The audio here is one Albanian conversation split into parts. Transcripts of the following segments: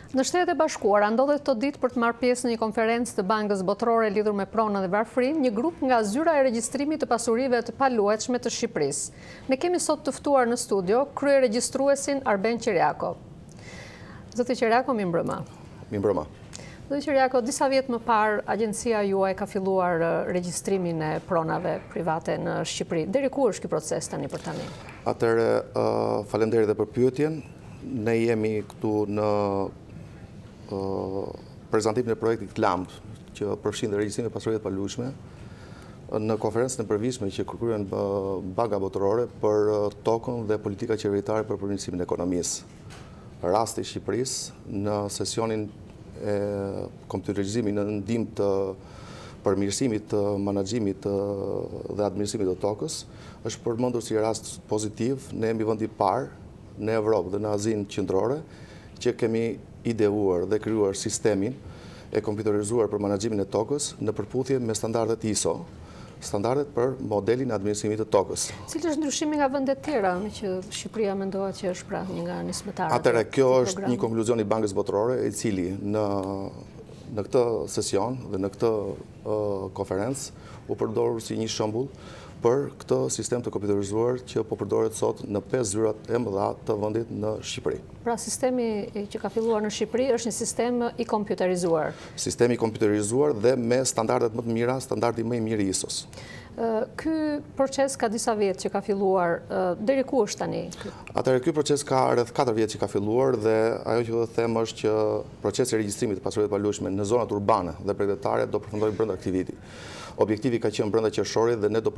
Në Shtetet e Bashkuara ndodhet këtë ditë për të marrë pjesë në një konferencë të Bankës Botërore lidhur me pronën dhe varfërinë, një grup nga zyra e regjistrimit të pasurive të paluajtshme të Shqipërisë. Ne kemi sot të ftuar në studio kryeregjistruesin Arben Qiriako. Zoti Qiriako, mirëmbrëma. Mirëmbrëma. Zoti Qiriako, disa vjet më parë agjencia juaj ka filluar regjistrimin e pronave private në Shqipëri. Deri ku është ky proces tani për tani? Atëherë, faleminderit edhe për pyetjen. Ne jemi këtu në prezantimin e projektit LAMP, që përfshin regjistrimin e pasurive të paluajtshme, në konferencën e përvitshme që kryen Banka Botërore për tokën dhe politika qeveritare për përmirësimin e ekonomisë. Rasti i Shqipërisë në sesionin e kompjuterizimit në ndihmë të përmirësimit të menaxhimit dhe administrimit të tokës është përmendur si rast pozitiv. Ne jemi vendi i parë në Evropë dhe në Azinë Qendrore që kemi ideuar dhe krijuar sistemin e kompjuterizuar për menaxhimin e tokës në përputhje me standardet ISO, standardet për modelin e administrimit të tokës. Cili është ndryshimi nga vendet tjera që Shqipëria mendohet që është pra një nga nismëtarët? Atëherë, kjo është një konkluzion i Bankës Botërore, i cili në këtë sesion dhe në këtë konferencë u përdorur si një shembull për këtë sistem të kompjuterizuar që po përdoret sot në 5 zyrat e mëdha të vendit në Shqipëri. Pra sistemi që ka filluar në Shqipëri është një sistem i kompjuterizuar. Sistemi i kompjuterizuar dhe me standardet më të mira, standardi më i mirë i ISO-s. Ky proces ka disa vjet që ka filluar, deri ku është tani? Atëherë, ky proces ka rreth 4 vjet që ka filluar dhe ajo që do të them është që procesi i regjistrimit të pasurive të paluajtshme në zonat urbane dhe bregdetare do përfundojë brenda këtij viti. Objektivi ka qenë brenda qershorit dhe ne do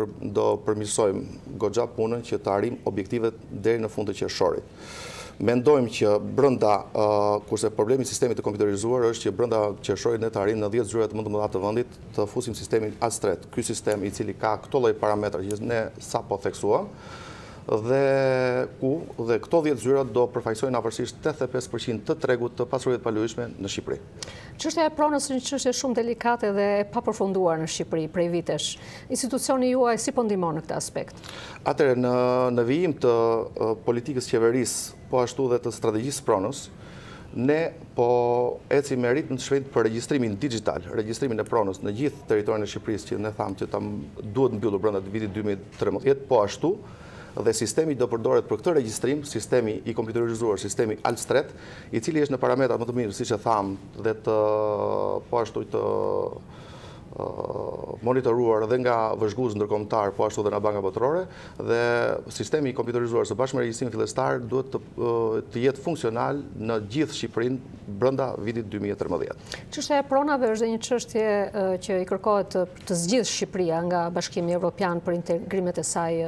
përmirësojmë goxha punën që të arrijmë objektivet deri në fund të qershorit. Mendojmë që brenda, kurse problemi i sistemit të kompjuterizuar është që brenda qershorit ne të arrijmë në 10 zyrat më të mëdha të vendit të fusim sistemin AS3. Ky sistem i cili ka këto lloj parametra që ne sapo theksuam dhe këto 10 zyra do përfaqësojnë afërsisht 85% të tregut të pasurive të paluajtshme në Shqipëri. Çështja e pronës është një çështje shumë delikate dhe e papërfunduar në Shqipëri prej vitesh. Institucioni juaj si po ndihmon në këtë aspekt? Atëherë, në vijim të politikës qeverisë, po ashtu dhe të strategjisë pronës, ne po ecim me ritëm të shpejtë për regjistrimin digital, regjistrimin e pronës në gjithë territorin e Shqipërisë, që ne thamë që duhet mbyllur brenda vitit 2013, po ashtu dhe sistemi do përdoret për këtë regjistrim, sistemi i kompjuterizuar, sistemi AS3, i cili është në parametrat më të mirë, siç e thamë, dhe po ashtu të monitoruar dhe nga vëzhgues ndërkombëtar, po ashtu dhe nga Banka Botërore, dhe sistemi i kompjuterizuar së bashku me regjistrimin fillestar duhet të jetë funksional në gjithë Shqipërinë brenda vitit 2013. Çështja e pronave është një çështje që i kërkohet të zgjidhë Shqipëria nga Bashkimi Evropian për integrimet e saj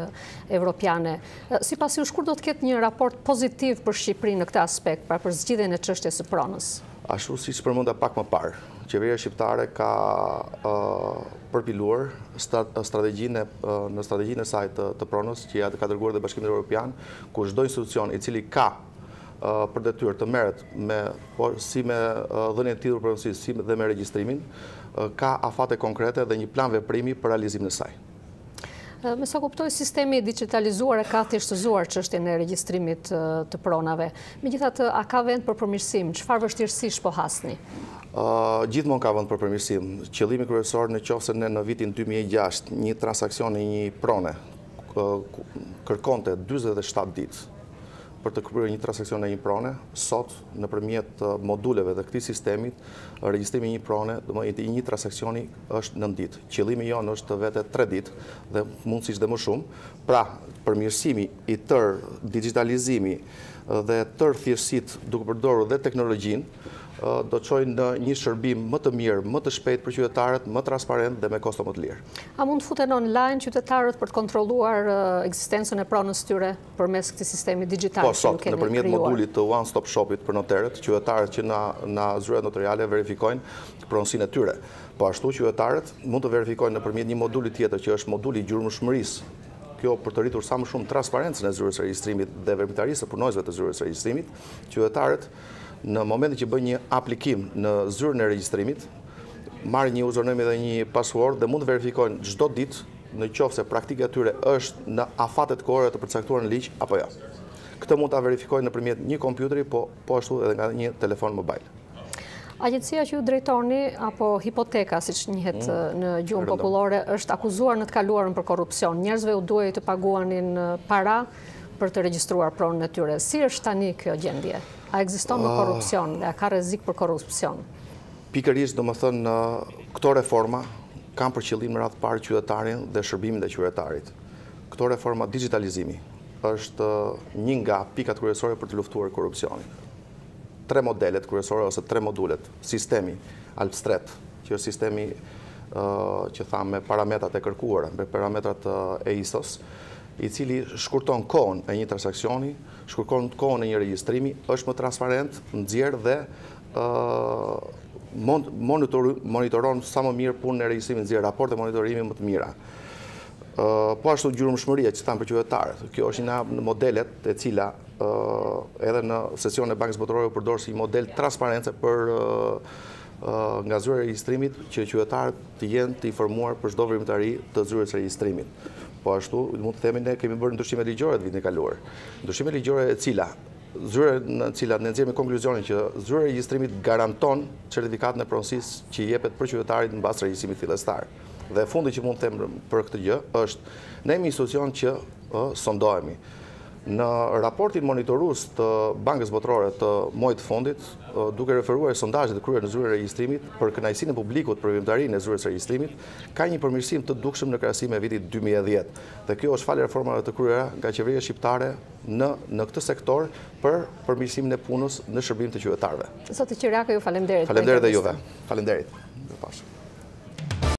evropiane. Sipas jush, kur do të ketë një raport pozitiv për Shqipërinë në këtë aspekt, pra për zgjidhjen e çështjes së pronës? Ashtu siç përmenda pak më parë, qeveria shqiptare ka përpiluar në strategjinë e saj të pronës që ja ka dërguar dhe Bashkimi Evropian, ku çdo institucion i cili ka për detyrë të merret si me dhënien e titullit pronësisë, si dhe me regjistrimin, ka afate konkrete dhe një plan veprimi për realizimin e saj. Me sa kuptoj, sistemi digitalizuar e ka thjeshtëzuar çështjen e regjistrimit të pronave. Megjithatë, a ka vend për përmirësim? Çfarë vështirësish po hasni? Gjithmonë ka vend për përmirësim. Qëllimi kryesor nëse ne në vitin 2006 një transaksion e një prone kërkonte 47 ditë për të kryer një transaksion e një prone, sot nëpërmjet moduleve dhe këtij sistemit, regjistrimi i një prone, domethënë i një transaksioni është 9 ditë. Qëllimi jonë është vetë 3 ditë dhe mundësisht dhe më shumë. Pra, përmirësimi i tërë digitalizimi dhe tërë thjeshtësitë duke përdorur dhe teknologjinë do të çojnë në një shërbim më të mirë, më të shpejtë për qytetarët, më transparent dhe me kosto më të lirë. A mund të futen online qytetarët për të kontrolluar ekzistencën e pronës tyre përmes këtij sistemi digital? Po, sot nëpërmjet modulit të One Stop Shopit për noterët, qytetarët që na zyrat notariale verifikojnë pronësinë e tyre. Po ashtu qytetarët mund të verifikojnë nëpërmjet një moduli tjetër që është moduli i gjurmëshmërisë. Kjo për të rritur sa më shumë transparencën e zyrës së regjistrimit dhe veprimtarisë së punonjësve të zyrës së regjistrimit, qytetarët në momentin që bëjnë një aplikim në zyrën e regjistrimit, marrin një username dhe një password dhe mund të verifikojnë çdo ditë në qoftë se praktika e tyre është në afatet kohore të përcaktuara në ligj apo jo. Këtë mund ta verifikojnë nëpërmjet një kompjuteri, po ashtu edhe nga një telefon mobil. Agjencia që ju drejtoni, apo hipoteka, siç njihet në gjuhën popullore, është akuzuar në të kaluarën për korrupsion. Njerëzve u duhej të paguanin para për të regjistruar pronën e tyre. Si është tani kjo gjendje? A ekziston në korrupsion dhe a ka rrezik për korrupsion? Pikërisht, domethënë, këto reforma kanë për qëllim në radhë parë qytetarin dhe shërbimin e qytetarit. Këto reforma digitalizimi është një nga pikat kryesore për të luftuar korrupsionin. 3 modelet kryesore ose 3 modulet. Sistemi Alpstret, që është sistemi që thamë me parametrat e kërkuara, me parametrat e ISO-s, i cili shkurton kohën e një transaksioni, shkurton kohën e një regjistrimi, është më transparent, nxjerr dhe monitoron sa më mirë punën e regjistrimit, nxjerr raporte monitorimi më të mira. Po ashtu gjurmëshmëria që thamë për qytetarët. Kjo është një në modelet e cila edhe në sesion e Bankës Botërore u përdor si model transparence për nga zyra e regjistrimit që qytetarët të jenë të informuar për çdo veprimtari të zyrës së regjistrimit. Po ashtu mund të themi ne kemi bërë ndryshime ligjore të vitin e kaluar. Ndryshime ligjore e cila në cilat ne nxjerrim konkluzionin që zyra e regjistrimit garanton certifikatën e pronësisë që jepet për qytetarit mbas regjistrimit fillestar. Dhe fundi që mund të them për këtë gjë është ne jemi institucion që sondohemi. Në raportin monitorues të Bankës Botërore të muajit të fundit, duke referuar sondazhet e kryer në zyrën e regjistrimit për kënaqësinë e publikut për veprimtarinë e zyrës së regjistrimit, ka një përmirësim të dukshëm në krahasim me vitin 2010. Dhe kjo është falë reformave të kryera nga qeveria shqiptare në këtë sektor për përmirësimin e punës në shërbim të qytetarëve. Zoti Qiriaku, ju falenderoj. Faleminderit dhe juve. Faleminderit.